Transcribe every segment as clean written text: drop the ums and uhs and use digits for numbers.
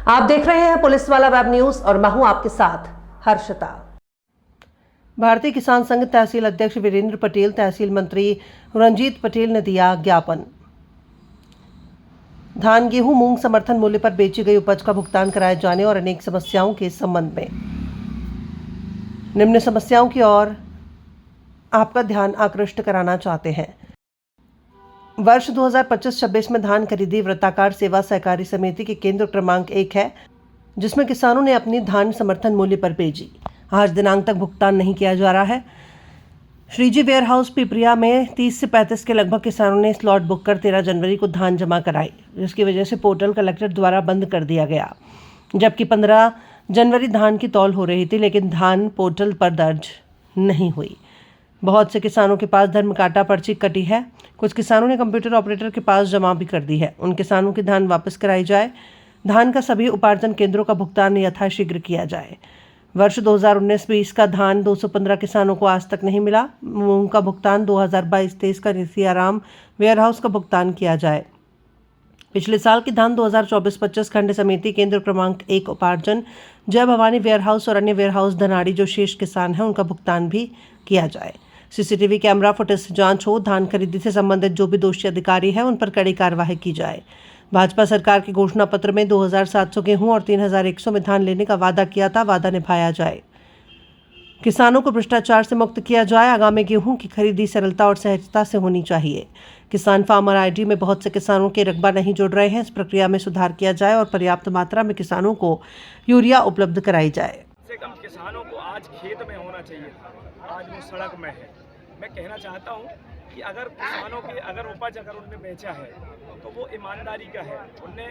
आप देख रहे हैं पुलिस वाला वेब न्यूज और मैं हूं आपके साथ हर्षिता। भारतीय किसान संघ तहसील अध्यक्ष वीरेंद्र पटेल, तहसील मंत्री रंजीत पटेल ने दिया ज्ञापन। धान, गेहूं, मूंग समर्थन मूल्य पर बेची गई उपज का भुगतान कराए जाने और अनेक समस्याओं के संबंध में निम्न समस्याओं की ओर आपका ध्यान आकृष्ट कराना चाहते हैं। वर्ष 2025-26 में धान खरीदी वृत्ताकार सेवा सहकारी समिति के केंद्र क्रमांक 1 है, जिसमें किसानों ने अपनी धान समर्थन मूल्य पर बेची। आज दिनांक तक भुगतान नहीं किया जा रहा है। श्रीजी वेयर हाउस पिपरिया में 30 से 35 के लगभग किसानों ने स्लॉट बुक कर 13 जनवरी को धान जमा कराई, जिसकी वजह से पोर्टल कलेक्टर द्वारा बंद कर दिया गया। जबकि 15 जनवरी धान की तौल हो रही थी, लेकिन धान पोर्टल पर दर्ज नहीं हुई। बहुत से किसानों के पास धर्म काटा पर्ची कटी है। कुछ किसानों ने कंप्यूटर ऑपरेटर के पास जमा भी कर दी है। उन किसानों की धान वापस कराई जाए। धान का सभी उपार्जन केंद्रों का भुगतान यथाशीघ्र किया जाए। वर्ष 2019-20 का धान 215 किसानों को आज तक नहीं मिला। मूंग का भुगतान 2022-23 का सियाराम वेयरहाउस का भुगतान किया जाए। पिछले साल की धान 2024-25 खंड समिति केंद्र क्रमांक 1 उपार्जन जय भवानी वेयरहाउस और अन्य वेयरहाउस धनाड़ी जो शेष किसान हैं उनका भुगतान भी किया जाए। सीसीटीवी कैमरा फुटेज से जांच हो। धान खरीदी से संबंधित जो भी दोषी अधिकारी हैं उन पर कड़ी कार्रवाई की जाए। भाजपा सरकार के घोषणा पत्र में 2700 गेहूं और 3100 में धान लेने का वादा किया था, वादा निभाया जाए। किसानों को भ्रष्टाचार से मुक्त किया जाए। आगामी गेहूं की खरीदी सरलता और सहजता से होनी चाहिए। किसान फार्मर आईडी में बहुत से किसानों के रकबा नहीं जुड़ रहे हैं। इस प्रक्रिया में सुधार किया जाए और पर्याप्त मात्रा में किसानों को यूरिया उपलब्ध कराई जाए। कम से कम किसानों को आज खेत में होना चाहिए, आज वो सड़क में है। मैं कहना चाहता हूँ कि अगर किसानों की उपज उनने बेचा है तो वो ईमानदारी का है। उनने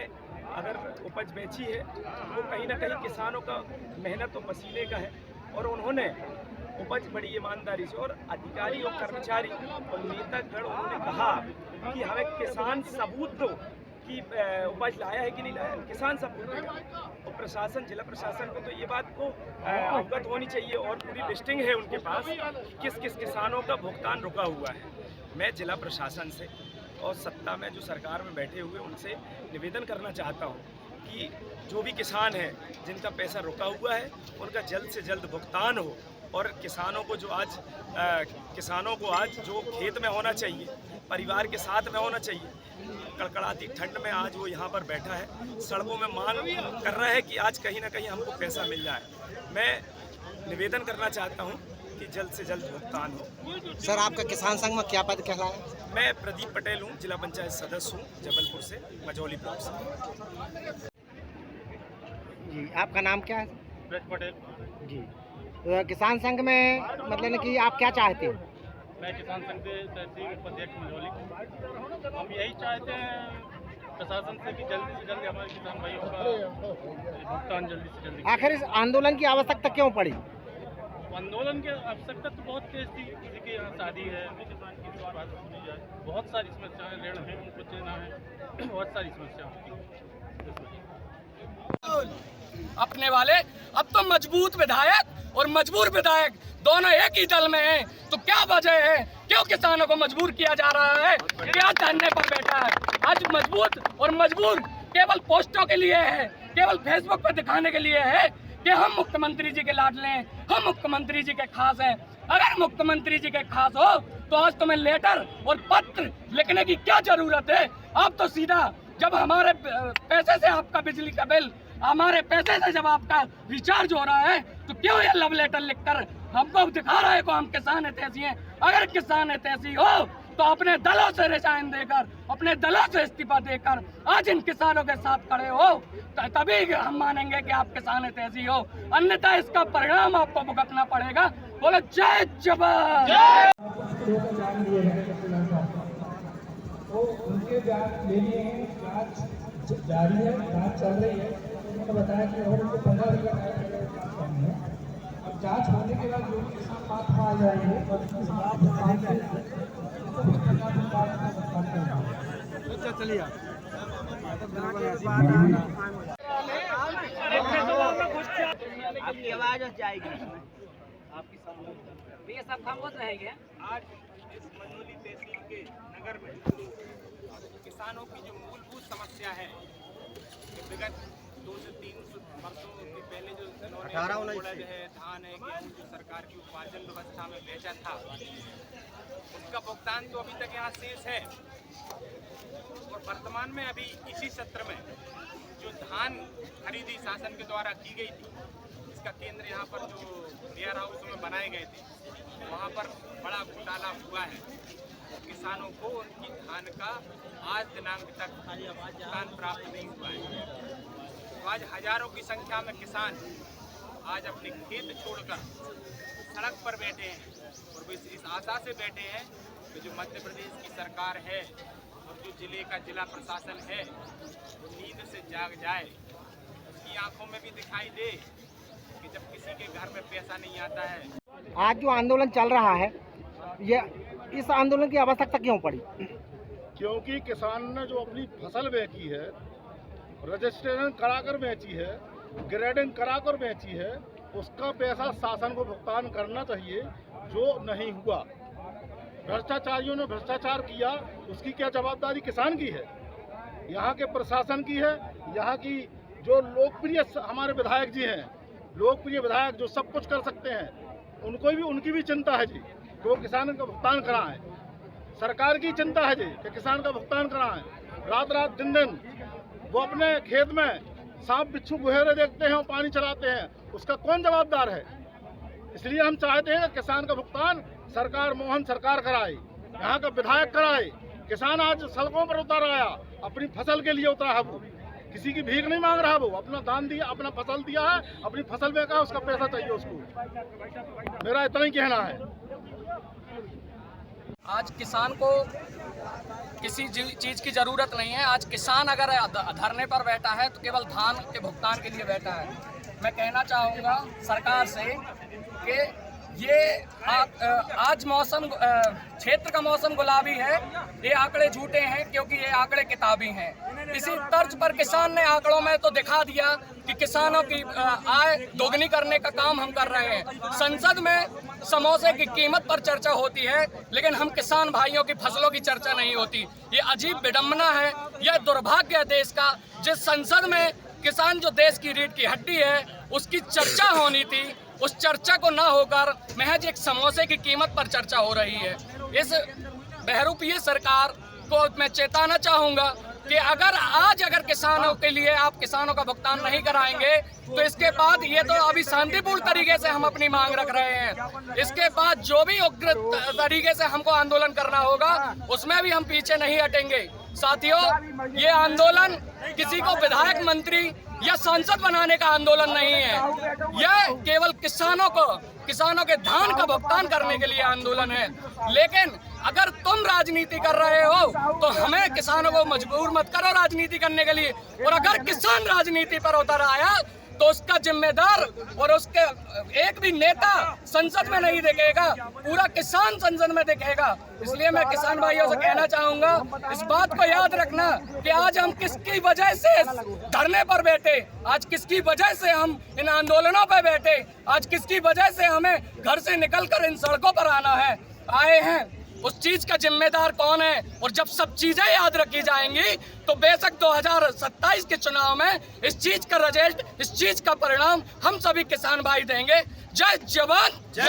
अगर उपज बेची है वो कहीं ना कहीं किसानों का मेहनत और पसीने का है, और उन्होंने उपज बड़ी ईमानदारी से, और अधिकारी और कर्मचारी और नेतागण उन्होंने कहा कि हमें किसान सबूत दो कि उपज लाया है कि नहीं लाया। किसान सबूत देगा, और प्रशासन, जिला प्रशासन को तो ये बात को अवगत होनी चाहिए, और पूरी लिस्टिंग है उनके पास किस किस किसानों का भुगतान रुका हुआ है। मैं जिला प्रशासन से और सत्ता में जो सरकार में बैठे हुए उनसे निवेदन करना चाहता हूँ कि जो भी किसान हैं जिनका पैसा रुका हुआ है उनका जल्द से जल्द भुगतान हो, और किसानों को आज जो खेत में होना चाहिए, परिवार के साथ में होना चाहिए। कड़कड़ाती ठंड में आज वो यहाँ पर बैठा है, सड़कों में मांग कर रहा है कि आज कहीं ना कहीं हमको पैसा मिल जाए। मैं निवेदन करना चाहता हूँ कि जल्द से जल्द भुगतान हो। सर, आपका किसान संघ में क्या पद कहलाया? मैं प्रदीप पटेल हूँ, जिला पंचायत सदस्य हूँ, जबलपुर से, मझौली ब्लॉक से। जी, आपका नाम क्या है? ब्रज पटेल जी। तो किसान संघ में मतलब कि आप क्या चाहते हैं? मैं किसान संघ से तहसील उपाध्यक्ष मझौली। हम यही चाहते हैं प्रशासन से कि जल्दी से जल्दी हमारे किसान भाइयों का भुगतान जल्दी से जल्दी। आखिर इस आंदोलन की आवश्यकता क्यों पड़ी? आंदोलन की आवश्यकता तो बहुत तेज थी। किसी की यहाँ शादी है, किसान की बात सुनी जाए, बहुत सारी समस्याएं, ऋण है उनको देना है, बहुत सारी समस्याएं। अपने वाले अब तो मजबूत विधायक और मजबूर विधायक दोनों एक ही दल में हैं, तो क्या वजह है, क्यों किसानों को मजबूर किया जा रहा है, क्या धरने पर बैठा है? आज मजबूत और मजबूर केवल पोस्टों के लिए है, केवल फेसबुक पर दिखाने के लिए है कि हम मुख्यमंत्री जी के लाडले हैं, हम मुख्यमंत्री जी के खास हैं। अगर मुख्यमंत्री जी के खास हो तो आज तुम्हें लेटर और पत्र लिखने की क्या जरूरत है? आप तो सीधा जब हमारे पैसे से आपका बिजली का बिल, हमारे पैसे से जब आपका रिचार्ज हो रहा है, तो क्यों ये लव लेटर लिखकर हमको दिखा रहा है को हम किसान हितैषी हैं? अगर किसान हितैषी हो तो अपने दलों से रिजाइन देकर, अपने दलों से इस्तीफा देकर आज इन किसानों के साथ खड़े हो, तभी हम मानेंगे कि आप किसान हितैषी हो, अन्यथा इसका परिणाम आपको भुगतना पड़ेगा। बोले जय जवान। उनके जांच ले लिए हैं, जांच जारी है, जांच चल रही है। उन्होंने बताया कि और उनको 15 दिन का टाइम करनी है। अब जांच होने के बाद जो भी किसान बात आ जाएंगे और उसके चलिए आपकी आवाज जाएगी। आपकी ये सब खामोश रहेंगे। आज इस मझौली तहसील के सागर में किसानों की जो मूलभूत समस्या है कि विगत 2 से 3 वर्षों के पहले जो इन्होंने उड़द है, धान है, गेहूँ जो सरकार की उपार्जन व्यवस्था में बेचा था, उसका भुगतान तो अभी तक यहाँ शेष है। और वर्तमान में अभी इसी सत्र में जो धान खरीदी शासन के द्वारा की गई थी, इसका केंद्र यहाँ पर जो वेयर हाउस में बनाए गए थे, वहाँ पर बड़ा घोटाला हुआ है। किसानों को उनकी धान का आज दिनांक तक भुगतान प्राप्त नहीं हुआ है। तो आज हजारों की संख्या में किसान आज अपने खेत छोड़कर सड़क पर बैठे हैं और वो इस आशा से बैठे हैं कि जो मध्य प्रदेश की सरकार है और जो जिले का जिला प्रशासन है वो नींद से जाग जाए, उसकी आंखों में भी दिखाई दे कि जब किसी के घर में पैसा नहीं आता है। आज जो आंदोलन चल रहा है, ये इस आंदोलन की आवश्यकता क्यों पड़ी? क्योंकि किसान ने जो अपनी फसल बेची है, रजिस्ट्रेशन कराकर बेची है, ग्रेडिंग कराकर बेची है, उसका पैसा शासन को भुगतान करना चाहिए, जो नहीं हुआ। भ्रष्टाचारियों ने भ्रष्टाचार किया, उसकी क्या जवाबदारी किसान की है? यहाँ के प्रशासन की है। यहाँ की जो लोकप्रिय हमारे विधायक जी हैं, लोकप्रिय विधायक जो सब कुछ कर सकते हैं, उनकी भी चिंता है जी कि वो किसान का भुगतान कराएं। सरकार की चिंता है जी कि किसान का भुगतान कराएं। रात रात दिन दिन वो अपने खेत में सांप बिच्छू गुहेरे देखते हैं और पानी चलाते हैं, उसका कौन जवाबदार है? इसलिए हम चाहते हैं कि किसान का भुगतान सरकार, मोहन सरकार कराए, यहाँ का विधायक कराए। किसान आज सड़कों पर उतर आया, अपनी फसल के लिए उतरा है, वो किसी की भीख नहीं मांग रहा, वो अपना दान दिया, अपना फसल दिया है, अपनी फसल बेचा है, उसका पैसा चाहिए उसको। मेरा इतना ही कहना है। आज किसान को किसी चीज़ की ज़रूरत नहीं है। आज किसान अगर धरने पर बैठा है तो केवल धान के भुगतान के लिए बैठा है। मैं कहना चाहूँगा सरकार से कि ये आज मौसम क्षेत्र का मौसम गुलाबी है, ये आंकड़े झूठे हैं क्योंकि ये आंकड़े किताबी हैं। इसी तर्ज पर किसान ने आंकड़ों में तो दिखा दिया कि किसानों की आय दोगुनी करने का काम हम कर रहे हैं। संसद में समोसे की कीमत पर चर्चा होती है, लेकिन हम किसान भाइयों की फसलों की चर्चा नहीं होती। ये अजीब विडंबना है, यह दुर्भाग्य है देश का। जिस संसद में किसान जो देश की रीढ़ की हड्डी है, उसकी चर्चा होनी थी, उस चर्चा को ना होकर महज एक समोसे की कीमत पर चर्चा हो रही है। इस बहरूपीय सरकार को मैं चेताना चाहूँगा कि अगर किसानों के लिए आप किसानों का भुगतान नहीं कराएंगे तो इसके बाद, ये तो अभी शांतिपूर्ण तरीके से हम अपनी मांग रख रहे हैं, इसके बाद जो भी उग्र तरीके से हमको आंदोलन करना होगा उसमें भी हम पीछे नहीं हटेंगे। साथियों, ये आंदोलन किसी को विधायक, मंत्री या सांसद बनाने का आंदोलन नहीं है, यह केवल किसानों के धान का भुगतान करने के लिए आंदोलन है। लेकिन अगर तुम राजनीति कर रहे हो तो हमें किसानों को मजबूर मत करो राजनीति करने के लिए। और अगर किसान राजनीति पर उतर आया तो उसका जिम्मेदार और उसके एक भी नेता संसद में नहीं दिखेगा, पूरा किसान संसद में दिखेगा। इसलिए मैं किसान भाइयों से कहना चाहूंगा, इस बात को याद रखना कि आज हम किसकी वजह से धरने पर बैठे, आज किसकी वजह से हम इन आंदोलनों पर बैठे, आज किसकी वजह से हमें घर से निकलकर इन सड़कों पर आए हैं, उस चीज का जिम्मेदार कौन है। और जब सब चीजें याद रखी जाएंगी तो बेशक 2027 के चुनाव में इस चीज का रिजल्ट, इस चीज का परिणाम हम सभी किसान भाई देंगे। जय जवान, जय